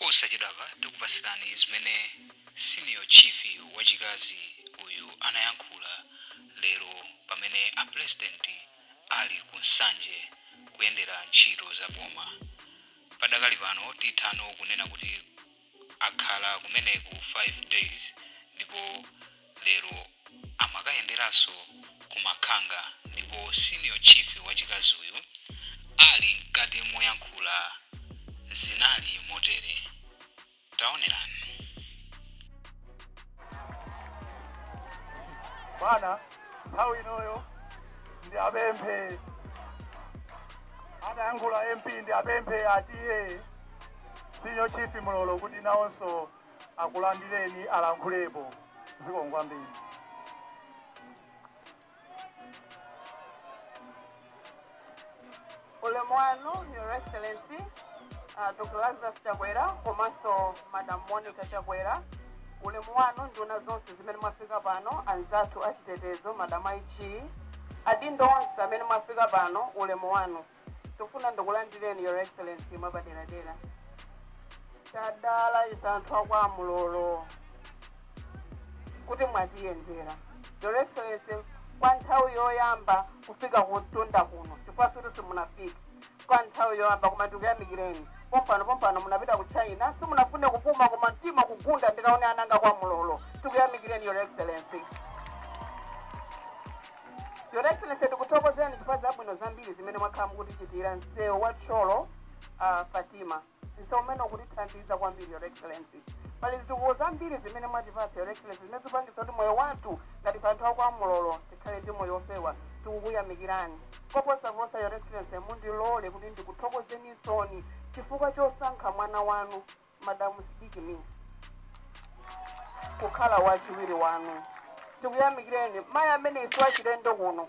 Posachedwapa tikupasirani zimene senior chief Wachikazi uyu anayankhula lero pamene a president ali kunsanje kuyendera ntchito za boma. Padakali pano tithano kunena kuti akhala kumeneku 5 days ndipo lero amakayenderanso kumakhanga ndipo senior chief Wachikazi uyu ali mkati moyankhula zinali motere. Taonerani. Bana, how you know you? Ndi abempe. Anayankhula MP ndi abempe atiye. Senior chief mulolo kuti nawonso akulandireni alankhulepo. Zikongwa mbiri. Ulemwano, Your Excellency, Dr. Chakwera, komanso Madam Monica Chakwera. Ulemwano nduna zonse zimene mwafika pano, anzathu achitetezo, Madam IG. Adindo onse amene mwafika pano, ulemwano. Tufuna ndikulandireni Your Excellency mwapaderadera. Tadala itanthu akwa mulolo kuti mwatiyendera. Your Excellency, kwa nthawi yoyamba kufika kutunda kuno chifukwa suti simunafika. Kwa nthawi yoyamba kumatukuyamikireni pompano munapita ku China simunafune kupuma koma mtima kugunda ndikaone ananga kwa mulolo. Tikuyamikireni Your Excellency. Your Excellency, tikuthokozeni chifukwa zabwino zambiri zimene mwakhala mukutichitira msewu wa Tcholo Fatima. Msewu umene ukutithandiza kwambiri Your Excellency. Pali zitukuko zambiri zimene mwatipatsa Your Excellency zimene zikupangitsa kuti moyo wathu ngati anthu akwa mulolo tikhale ndi moyo ofewa. Tikukuyamikirani. Koposaposa Your Excellency, mundilole kuti ndikuthokozeni soni chifukwa chosankha mwana wanu Madam Speaker kukhala wachiwiri wanu. Tikuyamikireni mayi amene isu achilendo kuno.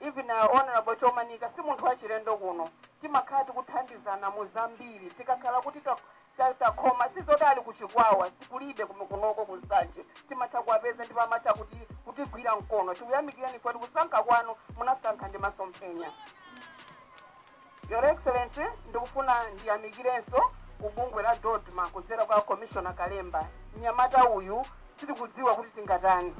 Even honorable Chomanika si munthu achilendo kuno. Timakhala tikuthandizana mu zambiri tikakhala kuti takhoma sizoti ali kuchikwawa sikulibe kunoko kunsanje timatha kuwapeza ndipo amatha kutigwira mkono. Tikuyamikireni kwa kusankha kwanu munasankha ndi masomphenya. Your Excellency, ndikufuna ndiyamikirenso ubungwe la Dodma kudzera kwa Commissioner Kalemba. Mnyamata uyu sitikudziwa kuti tingatani.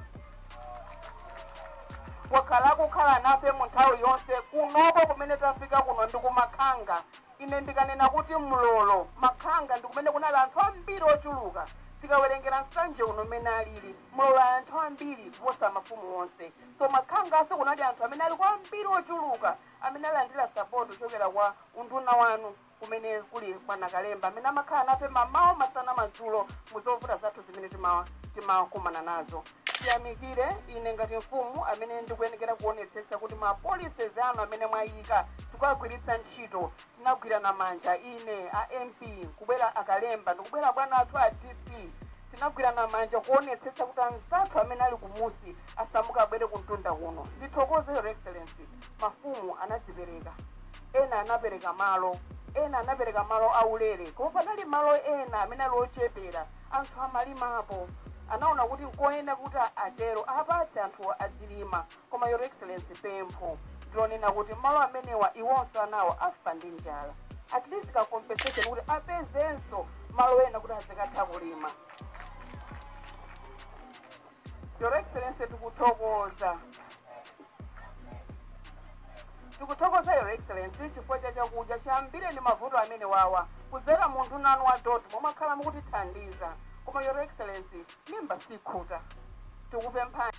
Wakhala kukhala nafe mu nthawi yonse kunoko kumene tafika kuno ndikumakhanga. Ine ndikanena kuti mulolo makhanga ndikumene kunali anthu ambiri ochuluka. Tikawerengera nsanje uno mene alili mulolo anthu ambiri kuposa mafumu onse. So makhanga ase kunali anthu amene ali kwa ambiri ochuluka amene alandira support kuchokera kwa unduna wanu kumene kuli kwa Kalemba amene amakhala nafe mamawa masana madzulo muzovuta zathu zimene timakumana nazo. Tiyamikire ine ngati mfumu amene ndikuyenekera kuonetsetsa kuti ma policies anu amene mwayika tikagwiritsa ntchito tinagwirana manja ine a MP kubwera akalemba ndikubwera bwana athu a DC tinagwirana manja kuonetsetsa kuti anzathu amene ali kumusi asamukabwere kuntunda kuno. Ndithokoze Your Excellency, mafumu anadzipereka, ena anapereka malo, ena anapereka malo aulere koma panali malo ena amene ali ochepera anthu amalimapo. Anaona kuti nkoyena kuti atero apatse anthu adzilima koma Your Excellency pempho ndionena kuti malo amenewa iwonso anawo afa ndi njala. At least ka compensation kuti apezenso malo ena kuti azikatha kulima. Your Excellency, tikuthokoza Your Excellency chifukwa cha chakudya chambire ndi mavuto amene wawa kudzera munthu nanu wa Dodma mumakhala mukutithandiza. Koma Your Excellency, mimba sikhuta. Tikupemphani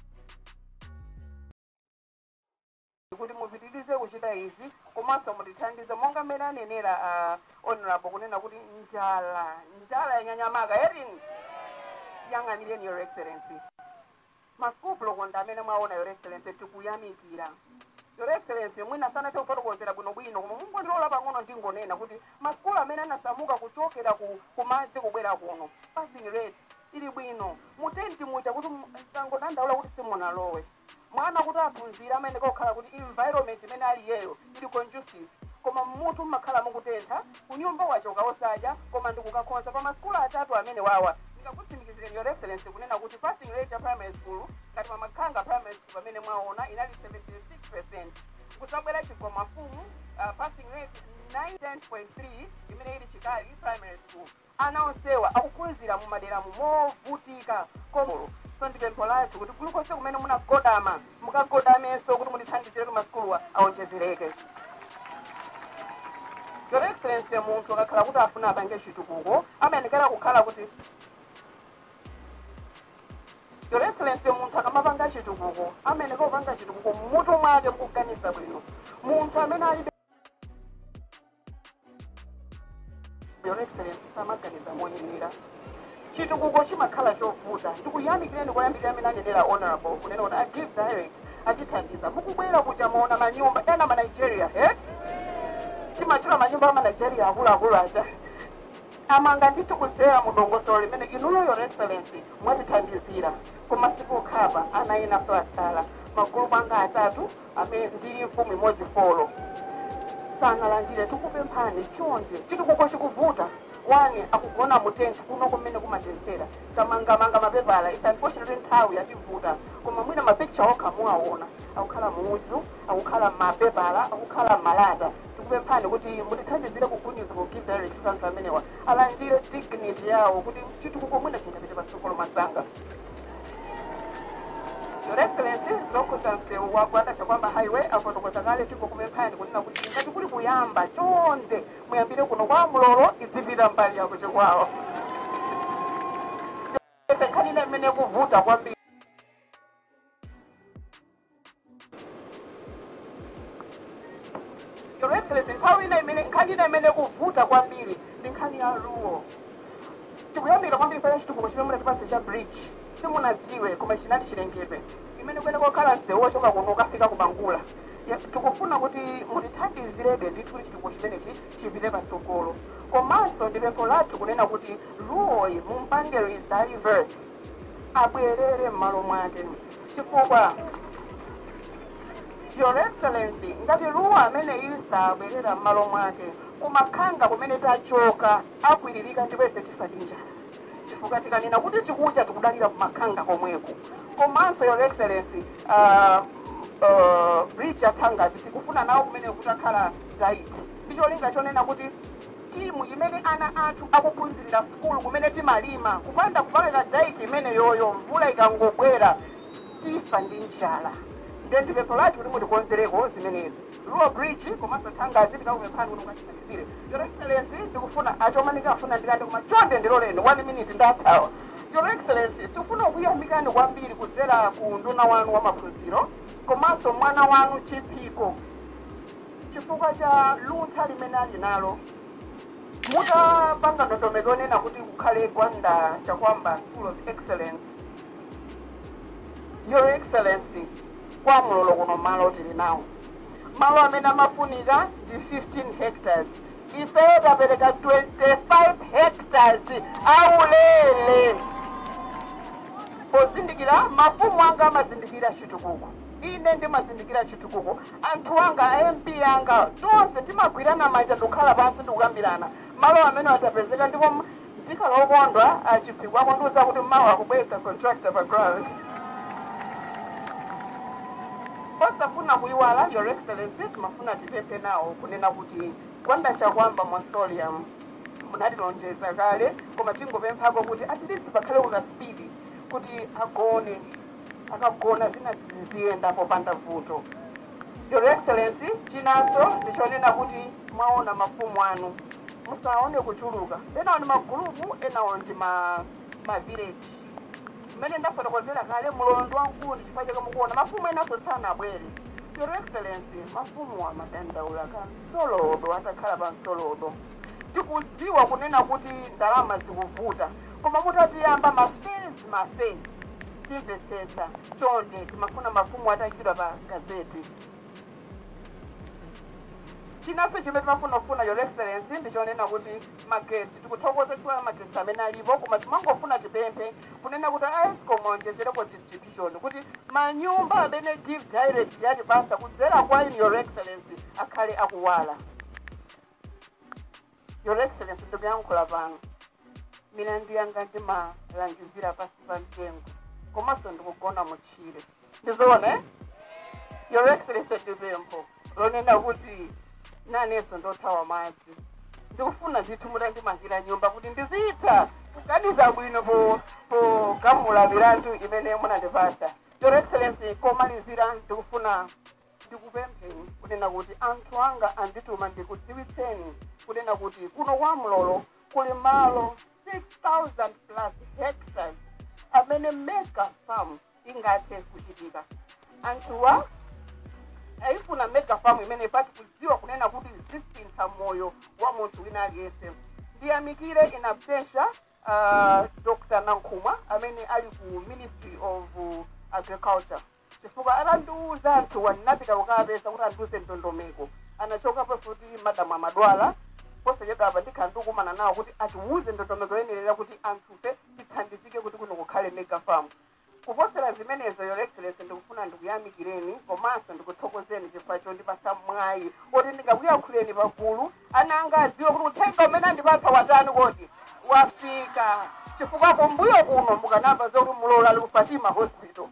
kuti mupitirize kuchita izi komanso mutithandize monga mmene anenera honorable kunena kuti njala yanyanyamaka erini. Tiyang'anireni Your Excellency. Masukulu blokonda amene mwaona Your Excellency tikuyamikira. Your Excellency, mwina sana tikufotokozera bwinobwino koma mungondilola pang'ono ndingonena kuti masukulu amene anasamuka kuchokera kumadzi kubwera kuno passing rate ili bwino. Mutenti mucha kuti tangodandaula kuti simunalowe. Mwana kuti aphunzira amene kokhala kuti environment imene aliyeyo ili conducive. Koma munthu mmakhala mukutentha kunyumba wachoka osadya koma ndikukakhonza pa masukulu atatu amene wawa. Ndikakutsimikizireni Your Excellency kunena kuti passing rate ya primary school ngati Makhanga primary school pamene mwaona inali 76%. Kutabwera chigwa mafumu passing rate 9.3 imene ili Chikali primary school. anaonsewa akuphunzira mu madera movutika komolo so ndipempho lathu kuti kulikonse kumene munagodama mukagodamenso kuti mutithandizire ku masukuluwa awonjezereke. Your Excellency munthu akakhala kuti afuna apange chitukuko amayenekera kukhala kuti Your Excellency munthu akamapanga chitukuko amayenekera kupanga chitukuko mmutu mwake mukuganiza bwino. Munthu amene alibe Your Excellency samaganiza moyenera. Chitukuko chimakhala chovuta. Ndikuyamikireni koyambirira amene anenera honorable kunena kuti I give direct achithandiza. Mukubwera kuja maona manyumba ena ma Nigeria head. Timachula manyumba ma Nigeria akulu aja. Amanga ndithu kudzera mudongosolo limene inuyo Your Excellency mwatithandizira. Koma sikukhapa ana ena so atsala. Magulu anga atatu amene ndili mfumu imodzi folo. Sanalandire tikupemphani chonde chitukuko chikuvuta. Wani akugona mutenti kuno kumene kumatenthera tamanga mapepala. It's unfortunate nthawi yativuta koma mwina mapicture okha muwaona akukhala muudzu akukhala mapepala akukhala malata. Tikupemphani kuti mutithandizire kugunyuza ku give direct to anthu amenewa alandire dignity yawo kuti chitukuko mwina chingapite patsogolo masanga. Your Excellency zokhudza msewu wagwada chakwamba highway afotokoza kale tikupemphani kunena kuti ngati kuli kuyamba chonde muyambire kuno kwa Mulolo idzipita mbali yako chikwawo. Sekhanina imene kuvuta kwambiri. Your Excellency nkhani imene kuvuta kwambiri ndi nkhani ya ruwo. Tikuyambira kwambiri pa chitukuko chimene munatipatsa cha bridge. Simunadziwe koma chinati chilengedwe imene kwene kokhala msewu wochoka kuno ukafika kubangula. Tikufuna kuti mutithandizirebe ndithu kuti chitukuko chimenechi chipite patsogolo. Komanso ndipempho lathu kunena kuti ruwoyi mumpange divert abwerere m'malo mwake chifukwa Your Excellency ngati ruwo amene isabwerera m'malo mwake kumakhanga kumene tachoka akwiririka ndipo ife tifa ndi njala. Chifukwa tikanena kuti chikucha tikudalira kumakhanga komweko. Komanso Your Excellency bridge ya Thangazi tikufuna nawo kumene kutakhala daiki. Ndicholinga chonena kuti skimu imene ana athu akuphunzirira school kumene timalima kupanda kuvalera daiki imene yoyo mvula ikangobwera tifa ndi njala. Ndi pempho lathu kuti mutikonzereko zimenezi. Rural bridge komanso Thangazi tikakupemphani kuti mukachithandizire. Your Excellency ndikufuna achomanika afuna ndilande koma chonde ndiloleni 1 minute ndathawa. Your Excellency tifuna kuyamikani kwambiri kudzera ku nduna wanu wa maphunziro komanso mwana wanu Chiphiko chifukwa cha luntha limene ali nalo. Mutapanga ndondomeko yonena kuti kukhale Gwanda Chakwamba School of Excellence. Your Excellency kwa Mulolo kuno malo tili nawo. Malo amene amafunika ndi 15 hectares. Ife tapereka 25 hectares aulele. Pozindikira mafumu anga amazindikira chitukuko. Ine ndimazindikira chitukuko. Anthu anga MP anga tonse timagwirana manja ndikukhala pansi ndikukambirana. Malo amene atapezeka ndipo ndikhala okondwa Chiphiko akondiuza kuti mawa akubweza contractor pa ground. Osafuna kuiwala Your Excellency timafuna tipemphe nawo kunena kuti Gwanda Chakwamba Mausoleum munatilonjeza kale koma tingopemphako kuti at least pakhale una speed kuti akagona zina ziziyenda popanda vuto. Your Excellency chinanso ndichonena kuti mwaona mafumu anu musaone kuchuluka ena ni magulupu ena ndi ma village mene ndafotokozera kale Mulongo wankulu chifukwa chake mukuona mafumu enaso sana abwere. Your Excellency mafumu wa madandaula kansolodo atakhala pansolodo tikudziwa kunena kuti ndalama zikuvuta koma mutatiyamba mafezi timvetsetsa chonde timafuna mafumu atakidwa pa gazeti. Chinaso chimene timafuna Your Excellency ndichonena kuti magetsi tikuthokoza chifukwa magetsi amene alipo koma timangofuna tipemphe kunena kuti Eskom onjezereko distribution kuti manyumba amene give direct yatipasa kudzera kwa Your Excellency akhale akuwala. Your Excellency ndikuyankhula pano milandu yanga ndimalangizira pasi pa mtengo komanso ndikugona mutchire ndizoona. Your Excellency ndipempho lonena kuti naneso ndothawa madzi ndikufuna ndithu mutandimangira nyumba kuti ndizitha kuganiza bwino pogamula milandu imene munandipasa. Your Excellency, komalizira ndikufuna ndikupempheni kunena kuti anthu anga andituma ndikudziwitseni kunena kuti kuno kwa Mlolo kuli malo 6,000 plus hectares amene mega farm ingathe kuchitika. Anthuwa ayifuna mega farm imene pati kudziwa kunena kuti zisintha moyo wa munthu wina aliyense. Ndiyamikire in absentia Dr. Nankhumwa amene ali ku Ministry of Agriculture. Chifukwa atandiuza anthu wanapita kukapeza kuti andiuze ndondomeko. Anachoka pafuti Madam Amadwala posachedwa apa ndikhala ndikumana nawo kuti atiuze ndondomeko yenera kuti anthufe tithandizike kuti kuno kukhale mega farm. Kuposera zimenezo, Your Excellency, ndikufuna ndikuyamikireni komanso ndikuthokozeni chifukwa chondipatsa mwayi oti ndingakuyankhuleni pagulu ana anga adziwe kuti uthenga umene andipatsa watani kodi wafika. Chifukwa kumbuyo kuno mukanamva zokuti Mlolo ali ku Fatima Hospital.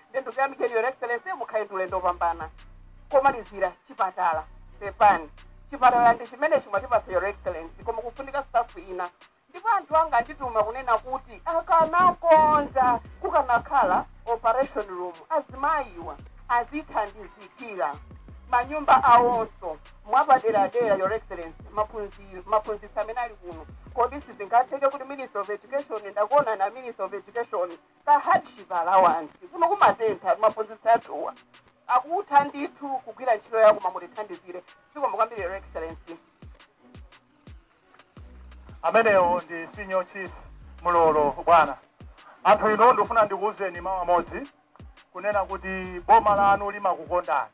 Ndikuyamikeni, Your Excellency, mukhale ndi ulendo opambana. Komalizira chipatala pepani. Chipatala ndi chimene chimatipatsa, Your Excellency, koma kufunika staff ina. Ndipo anthu anga andituma kunena kuti akanakonda kukanakhala operation room azimayiwa azithandizikira manyumba awonso mwapaderadera, Your Excellency, maphunzitsi amene ali kuno. Kodi sizingatheke kuti Minister of Education ndakuona na Minister of Education ka hardship allowance kuno kumatentha maphunzitsi athuwa akutha ndithu kugwira ntchito yawo koma mutithandizire. Zikomo kwambiri, Your Excellency. Amenewo ndi Senior Chief Mlolo bwana. Anthu ino ndifuna ndikuwuzeni mawu amodzi kunena kuti boma lanu limakukondani.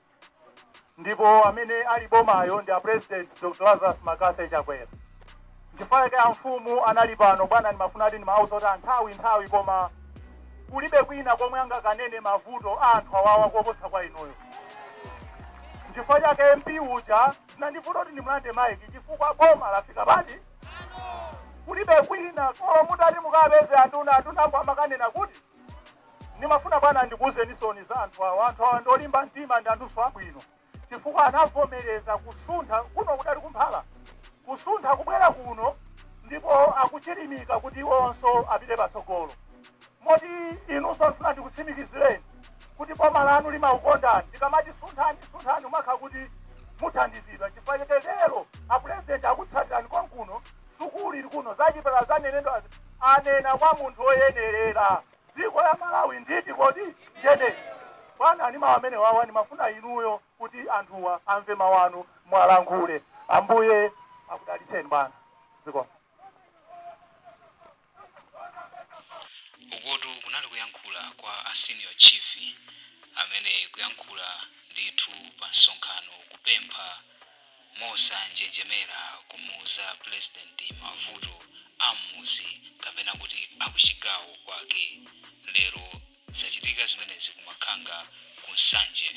Ndipo amene ali bomayo ndi a President Dr. Lazarus Makathe Chakwera. Chifukwa cha mfumu anali pano bwana ndimafuna ati ndimauza kuti nthawi koma kulibe kwina komwe angakanene mavuto anthu awawa koposa kwa inuyo. Chifukwa chake MP uja sinandivuta kuti ndimulande maiki chifukwa boma lafika pati. Kulibe kwina ko mutati mukapeze anthu amakanena kuti ndimafuna bwana ndikuwuzeni soni za anthu awa ndolimba mtima ndi anthu abwino. Chifukwa anavomereza kusuntha kuno kudali kumphala. Kusuntha kubwera kuno ndipo akuchirimika kuti iwonso apite patsogolo. Moti inunso ndifuna ndikutsimikizireni kuti boma lanu limakukondani. Ndikamati sunthani umakhala kuti muthandizidwa. Chifukwa chake lero a President akutsatirani konkuno sukulu ili kuno zachipatala zanenedwa anena kwa munthu oyenerera. Dziko la Malawi nditi kodi njene. Bwana ni mawu amene wawa ndimafuna inuyo kuti anthuwa amve mawu anu mwalankhule. Ambuye akudalitseni bwana. Zikomo. Ukotu kunali kuyankhula kwa a Senior Chief amene kuyankhula ndithu Pansonkhano kupempha mosanjenjemera kumuuza President mavuto amuzi kapena kuti akuchigawo kwake. Lero zachitika zimenezi kumakhanga ku Nsanje.